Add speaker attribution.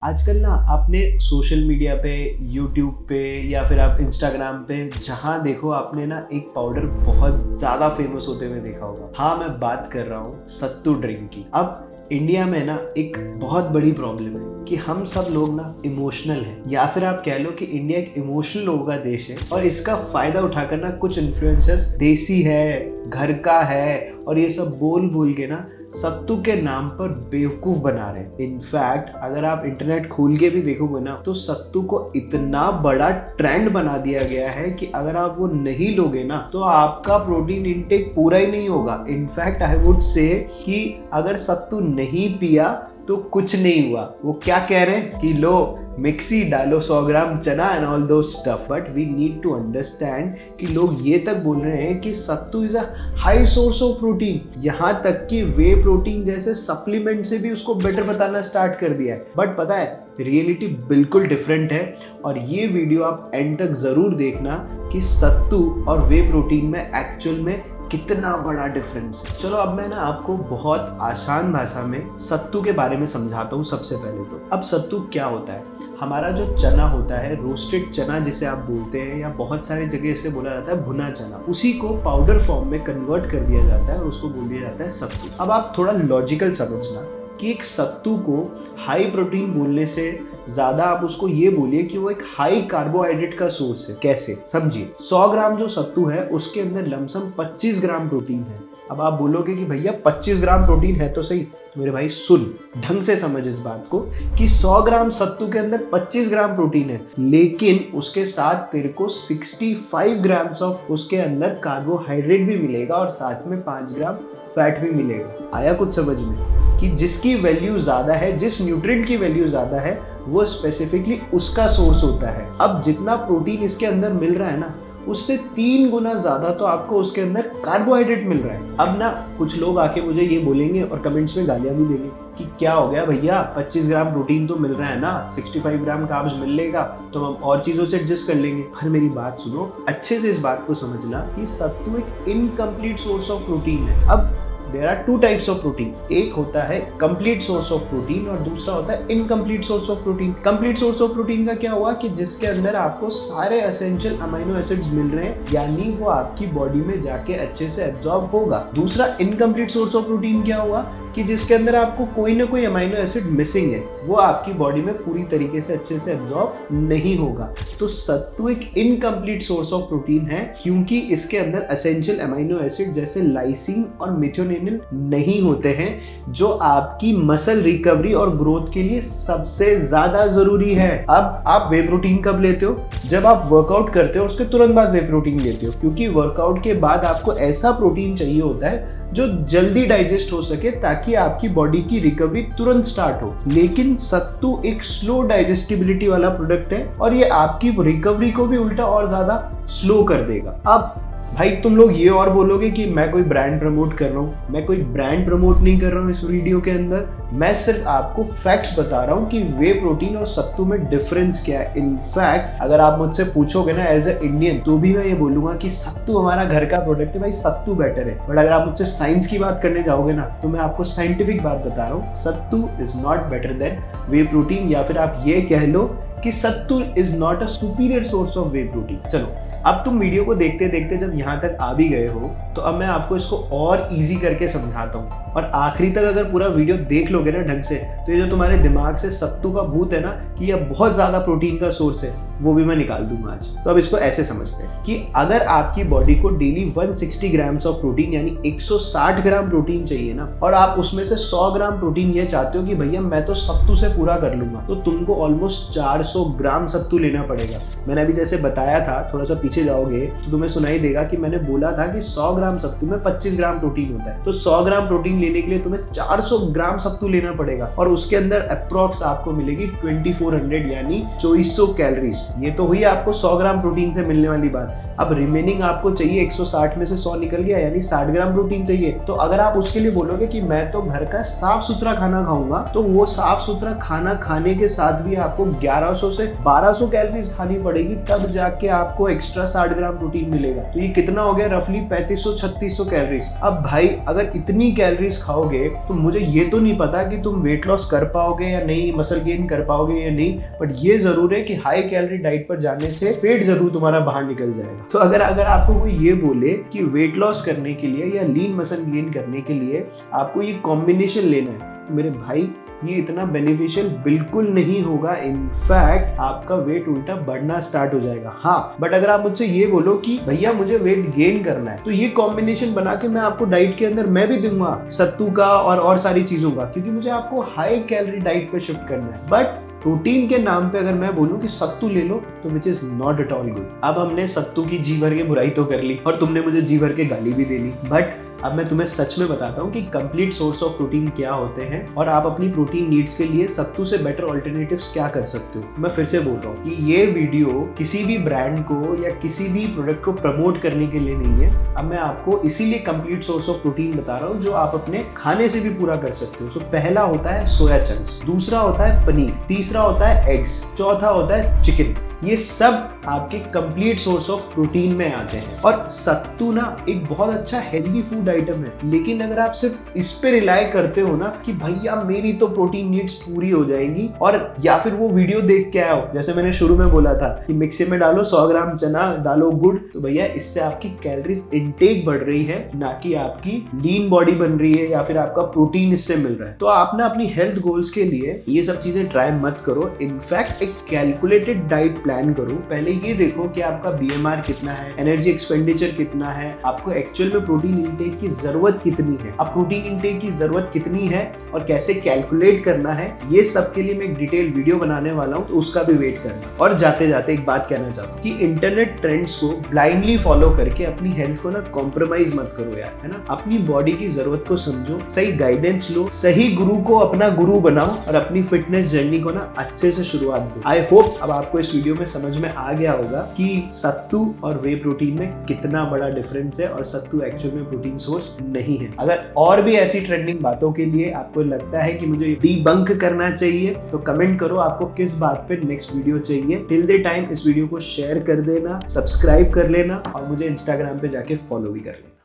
Speaker 1: आजकल ना आपने सोशल मीडिया पे, यूट्यूब पे या फिर आप इंस्टाग्राम पे जहाँ देखो आपने ना एक पाउडर बहुत ज़्यादा फेमस होते हुए देखा होगा। हाँ, मैं बात कर रहा हूँ सत्तू ड्रिंक की। अब इंडिया में ना एक बहुत बड़ी प्रॉब्लम है कि हम सब लोग ना इमोशनल हैं, या फिर आप कह लो कि इंडिया एक इमोशनल लोगों का देश है और इसका फायदा उठाकर ना कुछ इन्फ्लुएंसर्स देसी है, घर का है और ये सब बोल बोल के ना सत्तू के नाम पर बेवकूफ बना रहे हैं। इनफैक्ट अगर आप इंटरनेट खोल के भी देखोगे ना तो सत्तू को इतना बड़ा ट्रेंड बना दिया गया है कि अगर आप वो नहीं लोगे ना तो आपका प्रोटीन इंटेक पूरा ही नहीं होगा। इनफैक्ट आई वुड से कि अगर सत्तू नहीं पिया तो कुछ नहीं हुआ। वो क्या कह रहे हैं कि लो मिक्सी डालो 100 ग्राम चना and all those stuff, but we need to understand कि लोग ये तक बोल रहे हैं कि sattu is a high source of protein, यहाँ तक कि वे प्रोटीन जैसे सप्लीमेंट से भी उसको बेटर बताना स्टार्ट कर दिया है। बट पता है रियलिटी बिल्कुल डिफरेंट है और ये वीडियो आप एंड तक जरूर देखना कि सत्तू और वे प्रोटीन में एक्चुअल में कितना बड़ा डिफरेंस है। चलो अब मैं ना आपको बहुत आसान भाषा में सत्तू के बारे में समझाता हूँ। सबसे पहले तो अब सत्तू क्या होता है। हमारा जो चना होता है, रोस्टेड चना जिसे आप बोलते हैं या बहुत सारी जगह इसे बोला जाता है भुना चना, उसी को पाउडर फॉर्म में कन्वर्ट कर दिया जाता है और उसको बोल दिया जाता है सत्तू। अब आप थोड़ा लॉजिकल समझना कि एक सत्तू को हाई प्रोटीन बोलने से ज्यादा आप उसको ये बोलिए कि वो एक हाई कार्बोहाइड्रेट का सोर्स है। कैसे समझिए, 100 ग्राम जो सत्तू है उसके अंदर लमसम 25 ग्राम प्रोटीन है। अब आप बोलोगे कि भैया 25 ग्राम प्रोटीन है तो सही, तो मेरे भाई सुन ढंग से समझ इस बात को कि 100 ग्राम सत्तू के अंदर 25 ग्राम प्रोटीन है, लेकिन उसके साथ तेरे को 65 ग्राम्स ऑफ उसके अंदर कार्बोहाइड्रेट भी मिलेगा और साथ में 5 ग्राम फैट भी मिलेगा। आया कुछ समझ में कि जिसकी वैल्यू ज्यादा है, जिस न्यूट्रिएंट की वैल्यू ज्यादा है वो स्पेसिफिकली उसका सोर्स होता है। अब जितना प्रोटीन इसके अंदर मिल रहा है ना उससे 3 गुना ज्यादा तो आपको उसके अंदर कार्बोहाइड्रेट मिल रहा है। अब ना कुछ लोग आके मुझे ये बोलेंगे और कमेंट्स में गालियां भी देंगे कि क्या हो गया भैया, 25 ग्राम प्रोटीन तो मिल रहा है ना, 65 ग्राम कार्ब्स मिल लेगा तो हम और चीजों से एडजस्ट कर लेंगे। पर मेरी बात सुनो अच्छे से, इस बात को समझना कि सत्तू एक इनकम्प्लीट सोर्स ऑफ प्रोटीन है। अब there are 2 types of protein, एक होता है कंप्लीट सोर्स ऑफ प्रोटीन और दूसरा होता है incomplete source of protein. Complete source of protein का क्या हुआ कि जिसके अंदर आपको सारे एसेंशियल अमीनो एसिड्स मिल रहे हैं, यानी वो आपकी बॉडी में जाके अच्छे से एब्जॉर्ब होगा। दूसरा इनकम्प्लीट सोर्स ऑफ प्रोटीन क्या हुआ कि जिसके अंदर आपको कोई ना कोई अमीनो एसिड मिसिंग है, वो आपकी बॉडी में पूरी तरीके से अच्छे से एब्जॉर्ब नहीं होगा। तो सत्तू एक इनकम्प्लीट सोर्स ऑफ प्रोटीन है क्योंकि इसके अंदर एसेंशियल अमीनो एसिड जैसे लाइसिन और मेथियोनिन नहीं होते हैं, जो आपकी मसल रिकवरी और ग्रोथ के लिए सबसे ज्यादा जरूरी है। अब आप वे प्रोटीन कब लेते हो? जब आप वर्कआउट करते हो उसके तुरंत बाद वे प्रोटीन लेते हो, क्योंकि वर्कआउट के बाद आपको ऐसा प्रोटीन चाहिए होता है जो जल्दी डाइजेस्ट हो सके ताकि आपकी बॉडी की रिकवरी तुरंत स्टार्ट हो। लेकिन सत्तू एक स्लो डाइजेस्टिबिलिटी वाला प्रोडक्ट है और ये आपकी रिकवरी को भी उल्टा और ज्यादा स्लो कर देगा। अब भाई तुम लोग ये और बोलोगे कि मैं कोई ब्रांड प्रमोट कर रहा हूँ, मैं कोई ब्रांड प्रमोट नहीं कर रहा हूँ इस वीडियो के अंदर। मैं सिर्फ आपको फैक्ट्स बता रहा हूँ कि वे प्रोटीन और सत्तू में डिफरेंस क्या है। इनफैक्ट अगर आप मुझसे पूछोगे ना एज ए इंडियन तो भी मैं ये बोलूंगा कि सत्तू हमारा घर का प्रोडक्ट है, भाई सत्तू बेटर है। बट अगर आप मुझसे साइंस की बात करने जाओगे ना तो मैं आपको साइंटिफिक बात बता रहा हूँ, sattu is not better than whey protein, या फिर आप ये कह लो कि sattu is not a superior source of whey protein. चलो अब तुम वीडियो को देखते देखते जब यहाँ तक आ भी गए हो तो अब मैं आपको इसको और इजी करके समझाता हूँ, और आखिरी तक अगर पूरा वीडियो देख लोगे ना ढंग से तो ये जो तुम्हारे दिमाग से सत्तू का भूत है ना कि ये बहुत ज्यादा प्रोटीन का सोर्स है, वो भी मैं निकाल दूंगा आज। तो अब इसको ऐसे समझते हैं कि अगर आपकी बॉडी को डेली 160 ग्राम्स ऑफ प्रोटीन यानी 160 ग्राम प्रोटीन चाहिए ना, और आप उसमें से 100 ग्राम प्रोटीन ये चाहते हो कि भैया मैं तो सत्तू से पूरा कर लूंगा, तो तुमको ऑलमोस्ट 400 ग्राम सत्तू लेना पड़ेगा। मैंने अभी जैसे बताया था, थोड़ा सा पीछे जाओगे तो तुम्हें सुनाई देगा कि मैंने बोला था कि 100 ग्राम सत्तू में 25 ग्राम प्रोटीन होता है। तो 100 ग्राम प्रोटीन लेने के लिए तुम्हें 400 ग्राम सत्तू लेना पड़ेगा और उसके अंदर अप्रोक्स आपको मिलेगी 2400 यानी 2400 कैलोरीज। ये तो हुई आपको 100 ग्राम प्रोटीन से मिलने वाली बात। अब रिमेनिंग आपको चाहिए 160 में से 100 निकल गया, यानी 60 ग्राम प्रोटीन चाहिए। तो अगर आप उसके लिए बोलोगे कि मैं तो घर का साफ सुथरा खाना खाऊंगा, तो वो साफ सुथरा खाना खाने के साथ भी आपको 1100 से 1200 कैलोरीज खानी पड़ेगी, तब जाके आपको एक्स्ट्रा 60 ग्राम प्रोटीन मिलेगा। तो ये कितना हो गया? रफली 3500-3600 कैलोरीज। अब भाई अगर इतनी कैलोरीज खाओगे तो मुझे ये तो नहीं पता कि तुम वेट लॉस कर पाओगे या नहीं, मसल गेन कर पाओगे या नहीं, बट ये जरूर है कि हाई कैलोरी डाइट पर जाने से पेट जरूर तुम्हारा बाहर निकल जाएगा। तो अगर आपको कोई ये बोले कि वेट लॉस करने के लिए या लीन मसल गेन करने के लिए आपको ये कॉम्बिनेशन लेना है, तो मेरे भाई ये इतना बेनिफिशियल बिल्कुल नहीं होगा। इनफैक्ट आपका वेट उल्टा बढ़ना स्टार्ट हो जाएगा। हाँ, बट अगर आप मुझसे ये बोलो कि भैया मुझे वेट गेन करना है, तो ये कॉम्बिनेशन बना के मैं आपको डाइट के अंदर मैं भी दूंगा सत्तू का और सारी चीजों का, क्योंकि मुझे आपको हाई कैलोरी डाइट पे शिफ्ट करना है। बट प्रोटीन के नाम पे अगर मैं बोलूं कि सत्तू ले लो, तो which is not at all good. अब हमने सत्तू की जी भर के बुराई तो कर ली और तुमने मुझे जी भर के गाली भी दे ली, बट अब मैं तुम्हें सच में बताता हूँ कि कंप्लीट सोर्स ऑफ प्रोटीन क्या होते हैं और आप अपनी प्रोटीन नीड्स के लिए सत्तू से बेटर ऑल्टरनेटिव्स क्या कर सकते हो। मैं फिर से बोल रहा हूँ कि ये वीडियो किसी भी ब्रांड को या किसी भी प्रोडक्ट को प्रमोट करने के लिए नहीं है। अब मैं आपको इसीलिए कंप्लीट सोर्स ऑफ प्रोटीन बता रहा हूँ जो आप अपने खाने से भी पूरा कर सकते हो। सो पहला होता है सोया चंक्स, दूसरा होता है पनीर, तीसरा होता है एग्स, चौथा होता है चिकन। ये सब आपके कंप्लीट सोर्स ऑफ प्रोटीन में आते हैं। और सत्तू ना एक बहुत अच्छा हेल्दी फूड आइटम है, लेकिन अगर आप सिर्फ इस पे रिलाय करते हो ना कि भैया मेरी तो प्रोटीन नीड्स पूरी हो जाएंगी, और या फिर वो वीडियो देख के आए हो, जैसे मैंने शुरू में बोला था कि मिक्सी में डालो 100 ग्राम चना, डालो गुड़, तो भैया इससे आपकी कैलोरीज इनटेक बढ़ रही है, ना कि आपकी लीन बॉडी बन रही है या फिर आपका प्रोटीन इससे मिल रहा है। तो आप ना अपनी हेल्थ गोल्स के लिए ये सब चीजें ट्राई मत करो। इनफैक्ट एक कैलकुलेटेड डाइट प्लान करो। पहले ये देखो कि आपका बीएमआर कितना है, एनर्जी एक्सपेंडिचर कितना है, आपको एक्चुअल में प्रोटीन इंटेक की जरूरत कितनी है। अब प्रोटीन इंटेक की जरूरत कितनी है और कैसे कैलकुलेट करना है, ये सब के लिए मैं एक डिटेल वीडियो बनाने वाला हूँ, तो उसका भी वेट करना। और जाते जाते एक बात कहना चाहता हूँ कि इंटरनेट ट्रेंड्स को ब्लाइंडली फॉलो करके अपनी हेल्थ को ना कॉम्प्रोमाइज मत करो यार, है ना। अपनी बॉडी की जरूरत को समझो, सही गाइडेंस लो, सही गुरु को अपना गुरु बनाओ और अपनी फिटनेस जर्नी को ना अच्छे से शुरुआत दो। आई होप अब आपको इस वीडियो में समझ में आ गया होगा कि सत्तू और वे प्रोटीन में कितना बड़ा डिफरेंस है और सत्तू एक्चुअल में प्रोटीन सोर्स नहीं है। अगर और भी ऐसी ट्रेंडिंग बातों के लिए आपको लगता है कि मुझे डीबंक करना चाहिए, तो कमेंट करो आपको किस बात पे नेक्स्ट वीडियो चाहिए। टिल द टाइम इस वीडियो को शेयर कर देना, सब्सक्राइब कर लेना और मुझे इंस्टाग्राम पे जाके फॉलो भी कर लेना।